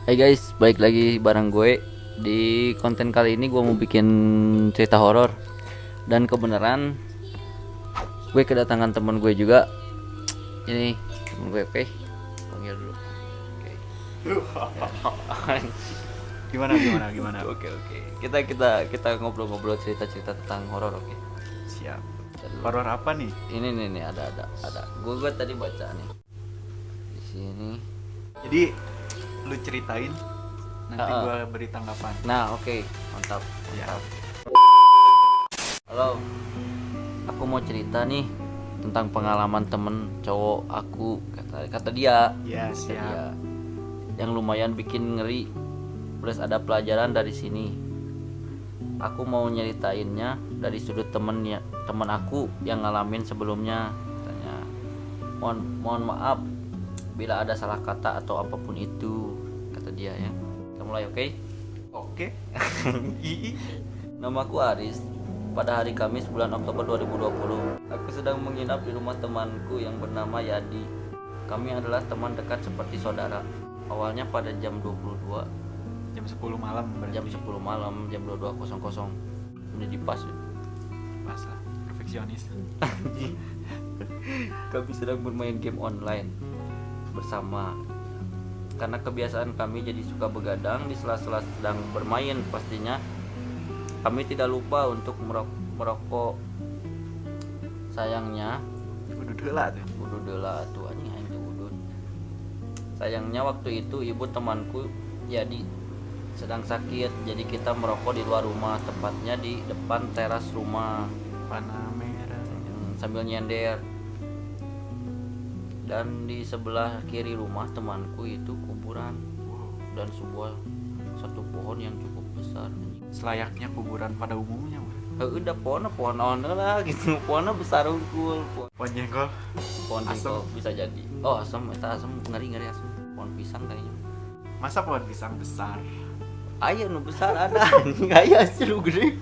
Hai guys, balik lagi bareng gue. Di konten kali ini gue mau bikin cerita horor. Dan kebenaran gue kedatangan teman gue juga. Ini teman gue, oke? Panggil dulu. Oke. Gimana? Oke. Kita ngobrol-ngobrol cerita-cerita tentang horor, oke? Siap. Kita dulu. Horor apa nih? Ini nih ada. Gue tadi baca nih. Di sini. Jadi lu ceritain, nanti gua beri tanggapan. Nah, oke. Mantap. Siap. Halo, aku mau cerita nih tentang pengalaman temen cowok aku, kata dia. Ya, Kata siap. dia, yang lumayan bikin ngeri, plus ada pelajaran dari sini. Aku mau nyeritainnya dari sudut temen aku yang ngalamin sebelumnya. Katanya, mohon maaf bila ada salah kata atau apapun itu, kata dia ya. Kita mulai, oke? Oke. Namaku Aris. Pada hari Kamis bulan Oktober 2020, aku sedang menginap di rumah temanku yang bernama Yadi. Kami adalah teman dekat seperti saudara. Awalnya pada jam 22, Jam 10 malam berarti. jam 10 malam, jam 22.00. Ini di pas. Pas lah, perfeksionis. Kami sedang bermain game online bersama. Karena kebiasaan kami jadi suka begadang di sela-sela sedang bermain, pastinya kami tidak lupa untuk merokok. Sayangnya Udah deula tuh. Wudu deula tuh anjing aing teh wudun. Sayangnya waktu itu ibu temanku jadi sedang sakit, jadi kita merokok di luar rumah, tepatnya di depan teras rumah, Panah merah. sambil nyender. Dan di sebelah kiri rumah temanku itu kuburan dan satu pohon yang cukup besar. Selayaknya kuburan pada umumnya, Bang. Udah pohon lah gitu, pohonnya besar unggul. Pohon jengkol. Pohon Asem. jengkol bisa jadi. Oh, asam, ngeri asam. Pohon pisang kayaknya. Masa pohon pisang besar? Ayo nu besar ada anjing, aya sih lu gede.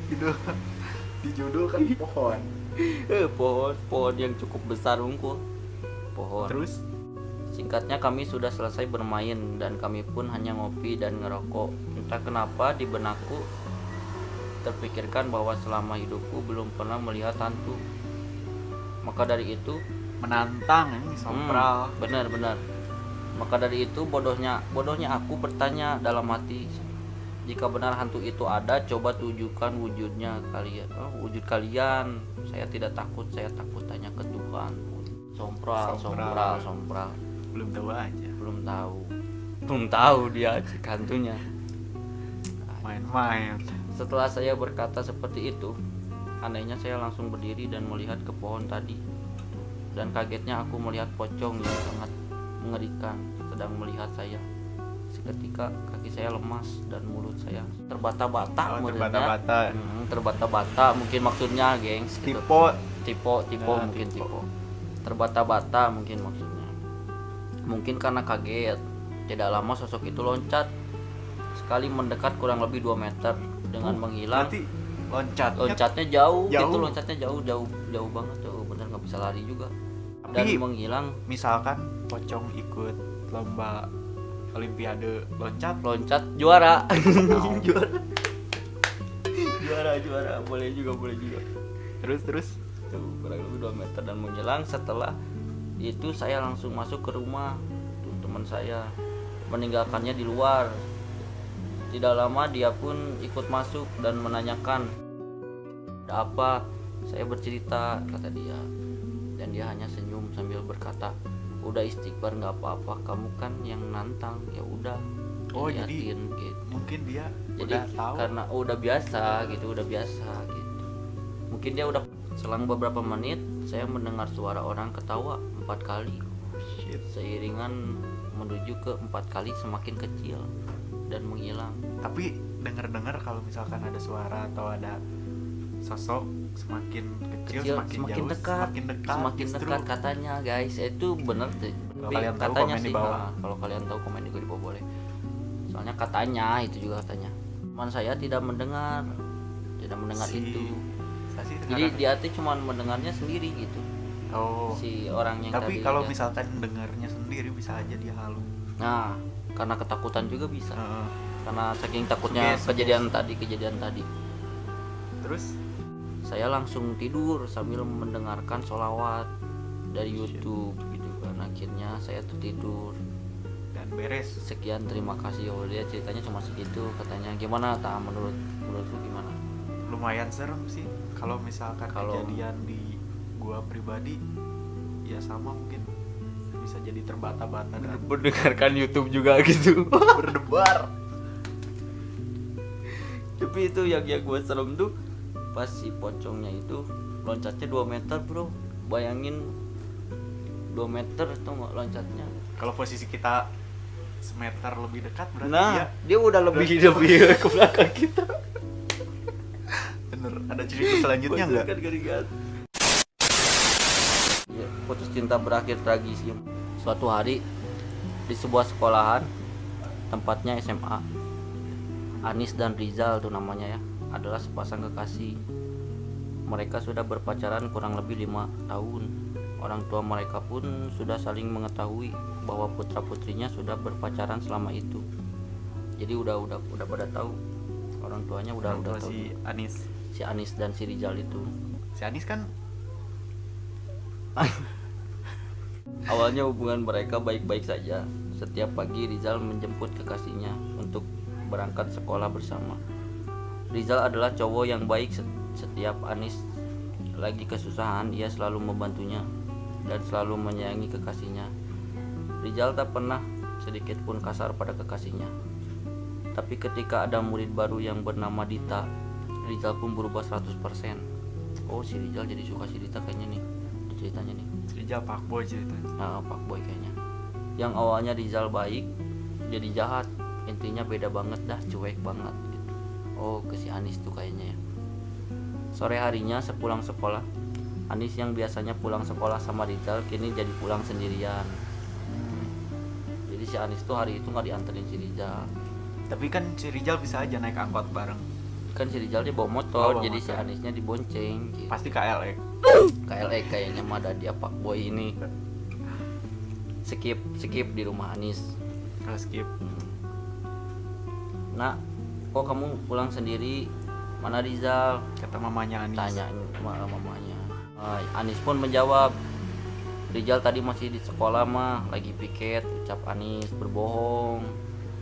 Di judul kan pohon. Pohon yang cukup besar unggul. Pohon. Terus Singkatnya kami sudah selesai bermain dan kami pun hanya ngopi dan ngerokok. Entah kenapa di benakku terpikirkan bahwa selama hidupku belum pernah melihat hantu. Maka dari itu menantang ini sompral. benar. Maka dari itu bodohnya aku bertanya dalam hati, jika benar hantu itu ada, coba tunjukkan wujudnya kalian. Wujud kalian. Saya tidak takut, saya takut tanya ke Tuhan. Sompral. Belum tahu dia hantunya. Main-main. Setelah saya berkata seperti itu, anehnya saya langsung berdiri dan melihat ke pohon tadi. Dan kagetnya aku melihat pocong yang sangat mengerikan sedang melihat saya. Seketika kaki saya lemas dan mulut saya terbata-bata. Terbata-bata mungkin maksudnya, gengs. Gitu. Tipe mungkin tipe. Terbata-bata mungkin maksudnya. Mungkin karena kaget. Tidak lama sosok itu loncat. Sekali mendekat kurang lebih 2 meter dengan menghilang. Berarti loncatnya jauh. Gitu, loncatnya jauh banget, bener nggak bisa lari juga. Dan Tapi menghilang. Misalkan pocong ikut lomba olimpiade loncat juara. juara boleh juga. Terus Tuh, kurang lebih 2 meter dan menghilang. Setelah itu saya langsung masuk ke rumah. Tuh, teman saya meninggalkannya di luar. Tidak lama dia pun ikut masuk dan menanyakan, ada apa? Saya bercerita, kata dia. Dan dia hanya senyum sambil berkata, udah istighfar, nggak apa-apa, kamu kan yang nantang, ya udah. Jadi gitu. mungkin dia Jadi udah tahu karena udah biasa gitu. Mungkin dia udah. Selang beberapa menit saya mendengar suara orang ketawa 4 kali. Seiringan menuju ke 4 kali semakin kecil dan menghilang. Tapi dengar kalau misalkan ada suara atau ada sosok semakin kecil semakin jauh, semakin dekat katanya, guys. Itu bener tuh. Kalau kalian tahu katanya komen sih, di bawah. kalau kalian tahu komen di bawah boleh. Soalnya katanya itu juga katanya. Teman saya tidak mendengar itu. Jadi dia tuh cuma mendengarnya sendiri gitu. Si orang yang tapi tadi. kalau misalkan dengarnya sendiri bisa aja dia halu. Nah, karena ketakutan juga bisa. Heeh. Karena saking takutnya Suges. kejadian tadi. Terus Saya langsung tidur sambil mendengarkan sholawat dari YouTube gitu kan. Akhirnya saya tertidur. dan beres. Sekian, terima kasih. Oh, dia ceritanya cuma segitu katanya. Gimana menurut lu gimana? Lumayan serem sih kalau misalkan Kalau- kejadian di gua pribadi ya sama, mungkin bisa jadi terbata-bata dan Mendengarkan YouTube juga gitu. berdebar. Tapi itu yang gue serem tuh pas si pocongnya itu loncatnya 2 meter bro. Bayangin 2 meter tuh nggak loncatnya. Kalau posisi kita semeter lebih dekat berarti Nah, dia dia udah lebih ke belakang kita. bener. Ada cerita selanjutnya nggak? Kan geringan. Ya, putus cinta berakhir tragis. Suatu hari di sebuah sekolahan, tempatnya SMA, Anis dan Rizal tuh namanya ya, adalah sepasang kekasih. Mereka sudah berpacaran kurang lebih 5 tahun. Orang tua mereka pun sudah saling mengetahui bahwa putra-putrinya sudah berpacaran selama itu. Jadi udah pada tahu. Orang tuanya udah Orang tua tahu. Si Anis dan si Rizal itu. si Anis kan Awalnya hubungan mereka baik-baik saja. Setiap pagi Rizal menjemput kekasihnya untuk berangkat sekolah bersama. Rizal adalah cowok yang baik. Setiap Anis lagi kesusahan, ia selalu membantunya dan selalu menyayangi kekasihnya. Rizal tak pernah sedikit pun kasar pada kekasihnya. Tapi ketika ada murid baru yang bernama Dita, Rizal pun berubah 100%. Oh, si Rizal jadi suka si Dita kayaknya nih. Ceritanya nih. Rizal Pak Boy ceritanya. Nah, Pak Boy kayaknya. Yang awalnya Rizal baik jadi jahat. Intinya beda banget dah, cuek banget gitu. Oh, ke si Anis tuh kayaknya ya. Sore harinya sepulang sekolah, Anis yang biasanya pulang sekolah sama Rizal kini jadi pulang sendirian. Jadi si Anis tuh hari itu nggak dianterin si Rizal. Tapi kan si Rizal bisa aja naik angkot bareng. Kan si Rizal dia bawa motor, Oh, bawa jadi si motor. Anisnya dibonceng gitu. Pasti KLX. KLE kayaknya mah ada dia Pak Boy ini. Skip di rumah Anis. Kalau skip. Nah, kok kamu pulang sendiri? Mana Rizal? Kata mamanya Anis. Tanyain sama mamanya. Anis pun menjawab, Rizal tadi masih di sekolah mah, lagi piket. Ucap Anis berbohong.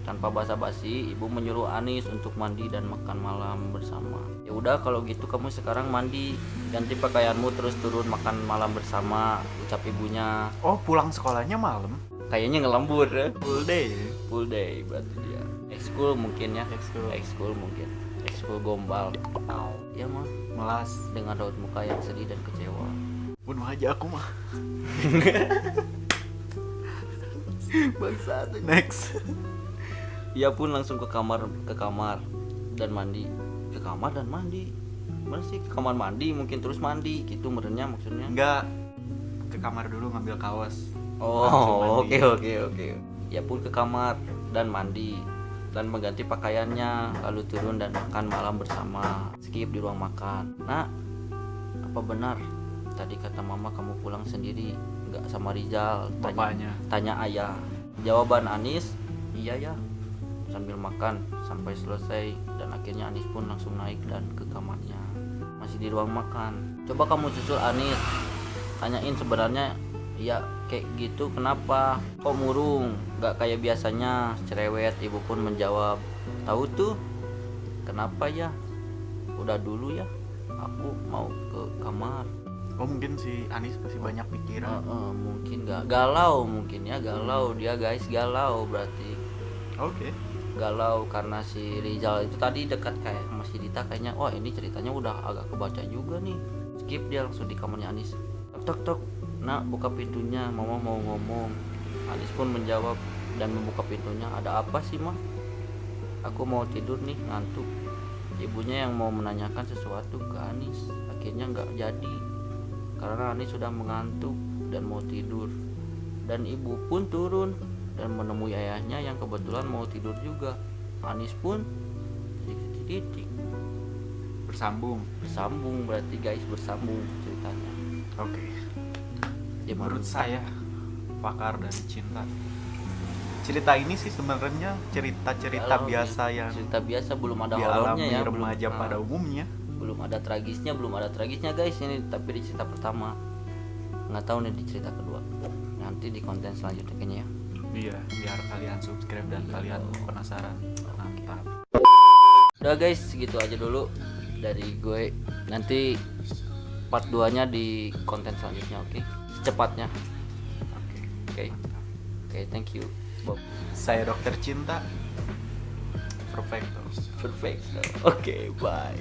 Tanpa basa-basi, ibu menyuruh Anis untuk mandi dan makan malam bersama. Ya udah kalau gitu kamu sekarang mandi, ganti pakaianmu terus turun makan malam bersama, ucap ibunya. Oh, pulang sekolahnya malam. Kayaknya ngelembur ya. Full day. Full day berarti dia. Ekskul mungkin ya. Ekskul. Ekskul mungkin. Ekskul gombal. Ya mah Melas. dengan raut muka yang sedih dan kecewa. Bunuh aja aku mah. Bangsat. Next. Ia pun langsung ke kamar dan mandi. Ke kamar dan mandi. Mana sih ke kamar mandi mungkin terus mandi gitu merenya maksudnya. Enggak. Ke kamar dulu ngambil kaos. Oh, Langsung oke mandi. Ia pun ke kamar dan mandi dan mengganti pakaiannya, lalu turun dan makan malam bersama. Skip di ruang makan. Nah, apa benar tadi kata mama kamu pulang sendiri, nggak sama Rizal? Bapaknya. Tanya ayah. Jawaban Anis, iya ya. Sambil makan sampai selesai dan akhirnya Anis pun langsung naik dan ke kamarnya. Masih di ruang makan. Coba kamu susul Anis. Tanyain sebenarnya ya kayak gitu kenapa? Kok murung? Gak kayak biasanya cerewet. Ibu pun menjawab, tahu tuh kenapa ya? Udah dulu ya, aku mau ke kamar. Oh, mungkin si Anis masih banyak pikiran. Mungkin gak galau, mungkin ya galau dia guys, galau berarti. Oke. Galau karena si Rizal itu tadi dekat kayak masih Dita, kayaknya wah ini ceritanya udah agak kebaca juga nih. Skip, dia langsung di kamarnya Anis. Tok tok, nak buka pintunya, mama mau ngomong. Anis pun menjawab dan membuka pintunya. Ada apa sih mah? Aku mau tidur nih, ngantuk. Ibunya yang mau menanyakan sesuatu ke Anis, akhirnya nggak jadi karena Anis sudah mengantuk dan mau tidur. Dan ibu pun turun dan menemui ayahnya yang kebetulan mau tidur juga. Anis pun titik Bersambung. berarti guys, bersambung ceritanya. Oke. Gimana? Menurut saya pakar dari cinta cerita ini sih sebenarnya cerita-cerita Kalau biasa yang cerita biasa, belum ada horornya dialami ya, remaja belum, pada umumnya. belum ada tragisnya guys ini, tapi di cerita pertama. Nggak tahu nih di cerita kedua, nanti di konten selanjutnya kayaknya ya. Iya, biar kalian subscribe dan kalian penasaran. Mantap. Udah guys, segitu aja dulu dari gue. Nanti part 2 nya di konten selanjutnya, oke? Secepatnya. Oke. Oke. Oke, thank you Bob. Saya Dokter Cinta. Perfecto. Perfect. Oke, bye.